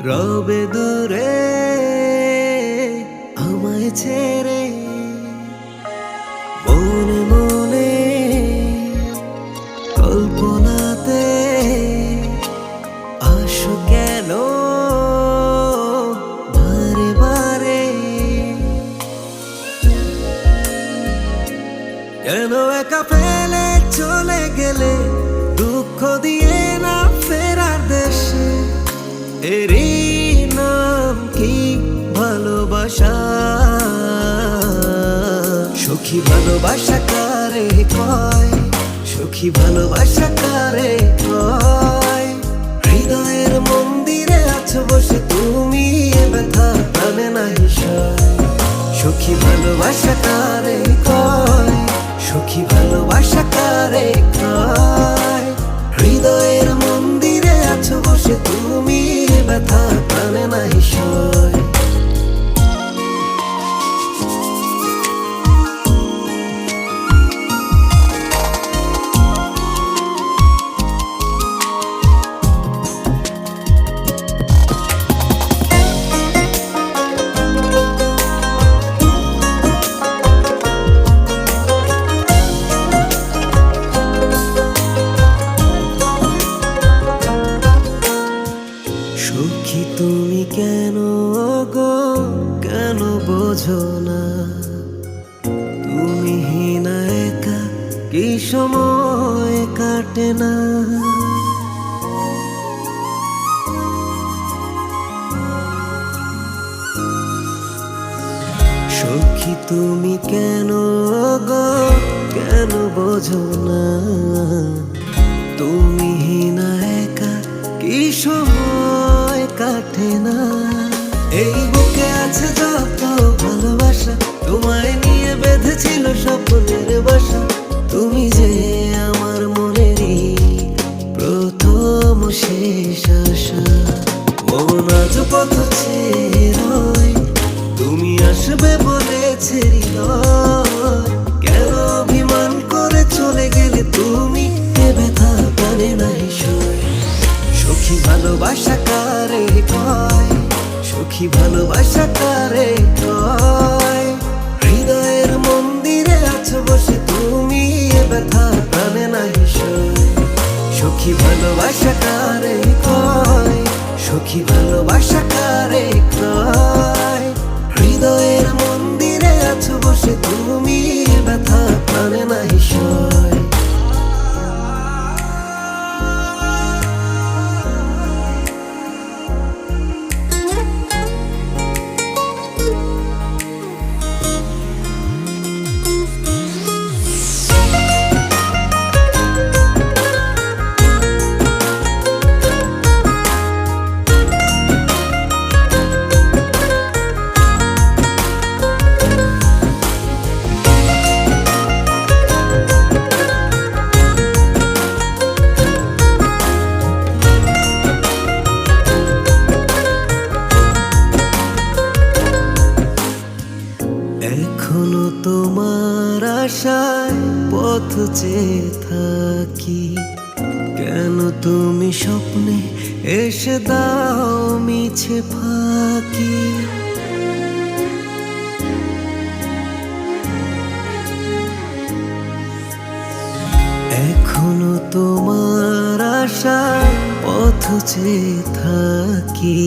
রবে দূরে আমায় ছেড়ে মনে মনে কল্পনাতে আসো কেন বারে বারে, কেন একা ফেলে চলে গেলে দুঃখ দিয়ে না ফেরার দেশে। এরই নাম কি ভালোবাসা? সখী ভালোবাসা কারে কয়? সখী ভালোবাসা কারে কয়? হৃদয়ের মন্দিরে আছো বসে তুমি, এ ব্যথা প্রাণে নাই সয়। সখী ভালোবাসা কারে কয়? সখী ভালোবাসা কারে কয়? হৃদয়ের মন্দিরে আছো বসে তুমি, এ ব্যথা প্রাণে নাই সয়। সখী তুমি কেন গো, কেন বোঝো না? তুমি হীনা একা কি সময় কাটে না? সখী তুমি কেন গো, কেন বোঝো না? তুমি হীনা একা কি সময় কাটে না? এই বুকে আছে যত ভালোবাসা, তোমায় নিয়ে বেঁধেছিল স্বপ্নের বাসা। তুমি যে আমার মনেরই প্রথম শেষ আশা। মন আজ পথ ছেড়ে রয়, তুমি আসবে বলেছে হৃদয়। কেন অভিমান করে চলে গেলে তুমি, এ ব্যথা প্রাণে নাই সয়। সখী ভালোবাসা কারে কয়? সখী ভালোবাসা কারে কয়? হৃদয়ের মন্দিরে আছো বসে তুমি, এ ব্যথা প্রাণে নাই সয়। সখী ভালোবাসা কারে কয়? সখী ভালোবাসা কারে কয়? হৃদয়ের মন্দিরে আছো বসে তুমি, এ ব্যথা প্রাণে নাই সয়। এখনো তোমার আশায় পথ চেয়ে থাকি, কেন তুমি স্বপ্নে এসে দাও মিছে ফাঁকি? এখনো তোমার আশায় পথ চেয়ে থাকি,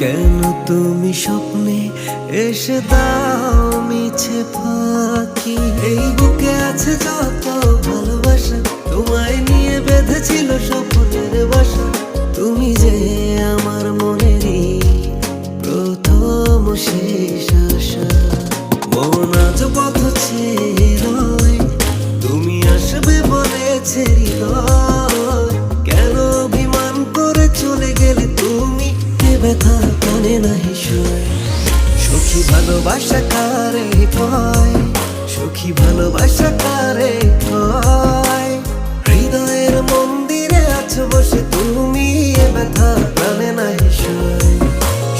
কেন তুমি স্বপ্নে এসে দাও মিছে ফাঁকি? এই বুকে আছে যত ভালোবাসা, তোমায় নিয়ে বেঁধেছিল স্বপ্নের বাসা। তুমি যে আমার মনেরই প্রথম শেষ আশা। মন আজ পথ ছেড়ে রয়, তুমি আসবে বলেছে হৃদয়। কেন অভিমান করে চলে গেলে তুমি, এ ব্যথা প্রাণে নাই সয়। সখী ভালোবাসা কারে কয়? সখী ভালোবাসা কারে কয়? হৃদয়ের মন্দিরে আছো বসে তুমি, এ ব্যথা প্রাণে নাই সয়।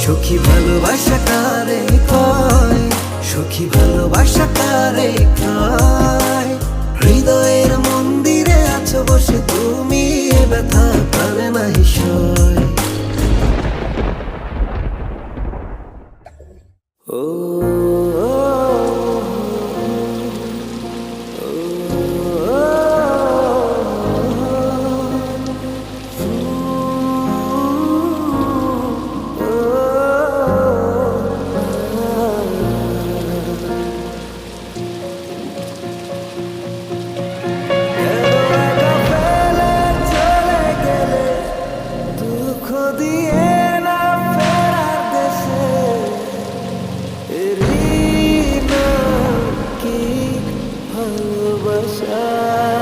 সখী ভালোবাসা কারে কয়? সখী ভালোবাসা কারে কয়? হৃদয়ের মন্দিরে আছো বসে তুমি, এ ব্যথা প্রাণে নাই সয়। চায়।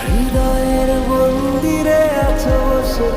হৃদয়ের মন্দিরে আছো বসে